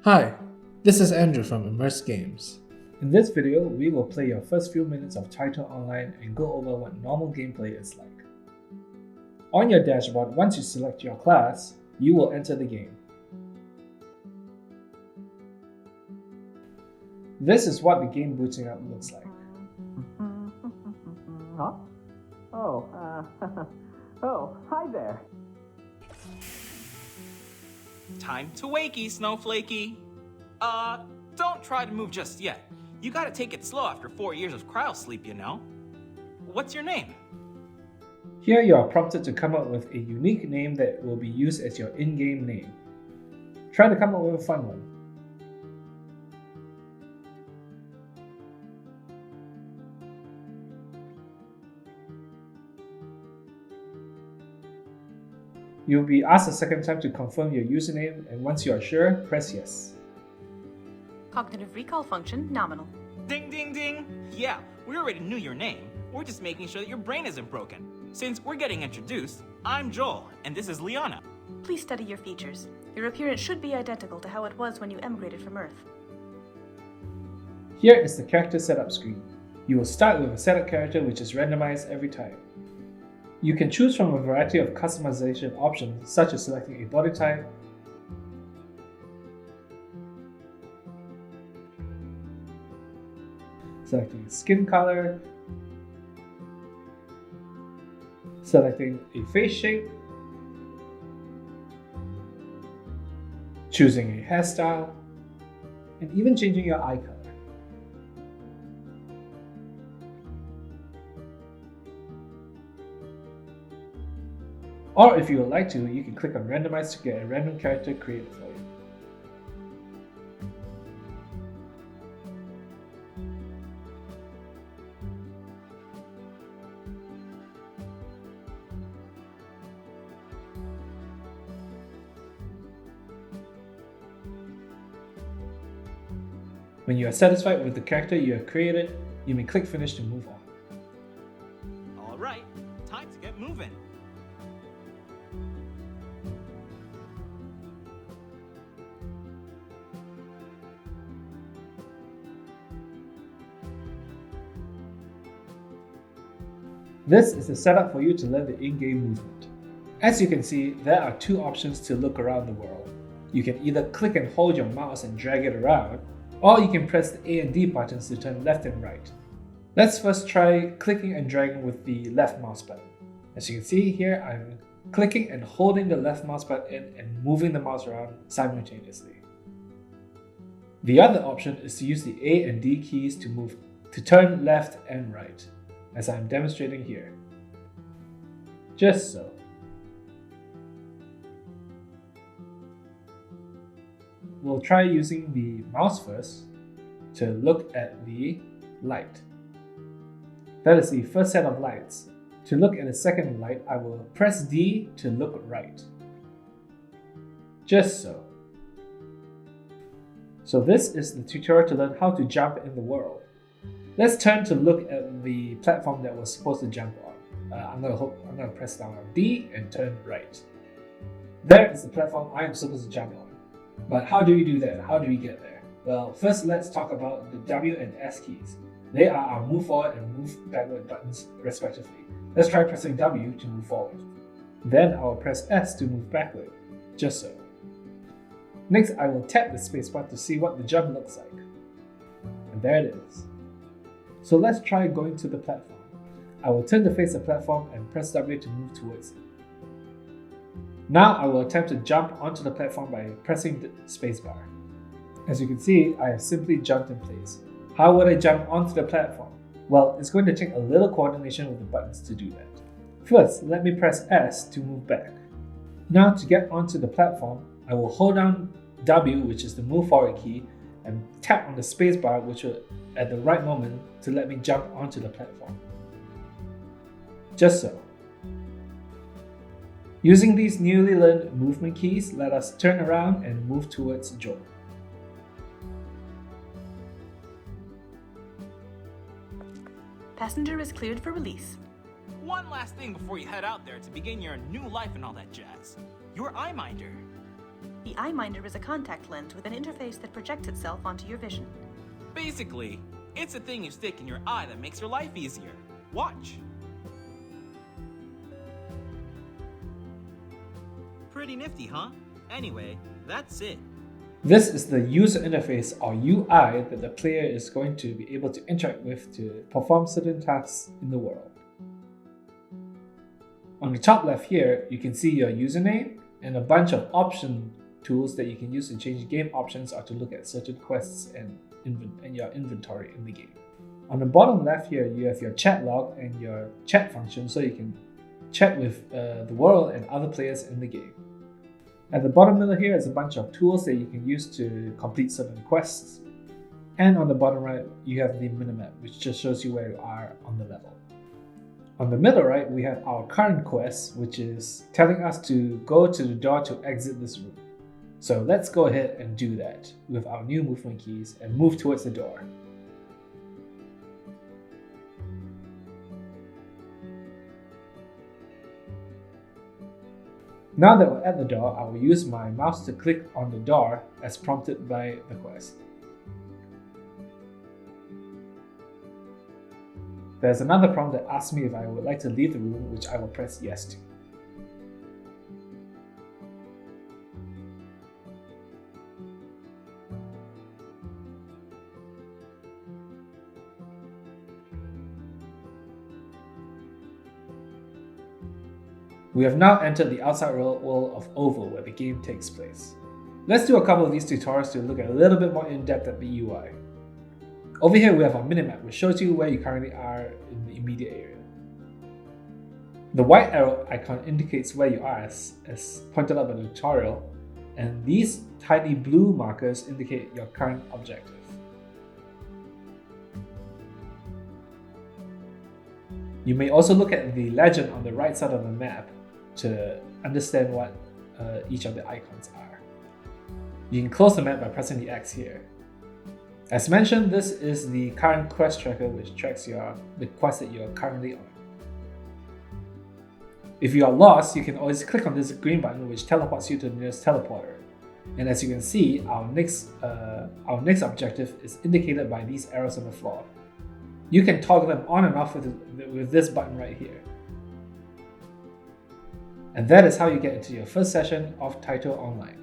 Hi, this is Andrew from Immerse Games. In this video, we will play your first few minutes of Tyto Online and go over what normal gameplay is like. On your dashboard, once you select your class, you will enter the game. This is what the game booting up looks like. Huh? Oh, hi there. Time to wakey, Snowflakey. Don't try to move just yet. You gotta take it slow after 4 years of cryo sleep, you know? What's your name? Here you are prompted to come up with a unique name that will be used as your in-game name. Try to come up with a fun one. You'll be asked a second time to confirm your username, and once you are sure, press yes. Cognitive recall function nominal. Ding ding ding! Yeah, we already knew your name. We're just making sure that your brain isn't broken. Since we're getting introduced, I'm Joel, and this is Liana. Please study your features. Your appearance should be identical to how it was when you emigrated from Earth. Here is the character setup screen. You will start with a setup character which is randomized every time. You can choose from a variety of customization options such as selecting a body type, selecting a skin color, selecting a face shape, choosing a hairstyle, and even changing your eye color. Or if you would like to, you can click on Randomize to get a random character created for you. When you are satisfied with the character you have created, you may click Finish to move on. Alright, time to get moving. This is the setup for you to learn the in-game movement. As you can see, there are two options to look around the world. You can either click and hold your mouse and drag it around, or you can press the A and D buttons to turn left and right. Let's first try clicking and dragging with the left mouse button. As you can see here, I'm clicking and holding the left mouse button and moving the mouse around simultaneously. The other option is to use the A and D keys to turn left and right, as I'm demonstrating here. Just so. We'll try using the mouse first to look at the light. That is the first set of lights. To look at the second light, I will press D to look right. Just so. So this is the tutorial to learn how to jump in the world. Let's turn to look at the platform that we're supposed to jump on. I'm going to press down on D and turn right. There is the platform I am supposed to jump on. But how do we do that? How do we get there? Well, first let's talk about the W and S keys. They are our move forward and move backward buttons respectively. Let's try pressing W to move forward. Then I will press S to move backward, just so. Next, I will tap the spacebar to see what the jump looks like. And there it is. So let's try going to the platform. I will turn to face the platform and press W to move towards it. Now I will attempt to jump onto the platform by pressing the spacebar. As you can see, I have simply jumped in place. How would I jump onto the platform? Well, it's going to take a little coordination with the buttons to do that. First, let me press S to move back. Now to get onto the platform, I will hold down W, which is the move forward key, and tap on the spacebar, which will at the right moment to let me jump onto the platform. Just so. Using these newly learned movement keys, let us turn around and move towards Joel. Passenger is cleared for release. One last thing before you head out there to begin your new life and all that jazz. Your Eyeminder. The Eyeminder is a contact lens with an interface that projects itself onto your vision. Basically, it's a thing you stick in your eye that makes your life easier. Watch. Pretty nifty, huh? Anyway, that's it. This is the user interface or UI that the player is going to be able to interact with to perform certain tasks in the world. On the top left here, you can see your username and a bunch of option tools that you can use to change game options or to look at certain quests and your inventory in the game. On the bottom left here, you have your chat log and your chat function so you can chat with the world and other players in the game. At the bottom middle here is a bunch of tools that you can use to complete certain quests. And on the bottom right, you have the minimap, which just shows you where you are on the level. On the middle right, we have our current quest, which is telling us to go to the door to exit this room. So let's go ahead and do that with our new movement keys and move towards the door. Now that we're at the door, I will use my mouse to click on the door as prompted by the quest. There's another prompt that asks me if I would like to leave the room, which I will press yes to. We have now entered the outside world of Oval where the game takes place. Let's do a couple of these tutorials to look at a little bit more in depth at the UI. Over here we have our minimap, which shows you where you currently are in the immediate area. The white arrow icon indicates where you are as pointed out by the tutorial, and these tiny blue markers indicate your current objective. You may also look at the legend on the right side of the map to understand what each of the icons are. You can close the map by pressing the X here. As mentioned, this is the current quest tracker, which tracks the quest that you are currently on. If you are lost, you can always click on this green button, which teleports you to the nearest teleporter. And as you can see, our next objective is indicated by these arrows on the floor. You can toggle them on and off with this button right here. And that is how you get into your first session of Tyto Online.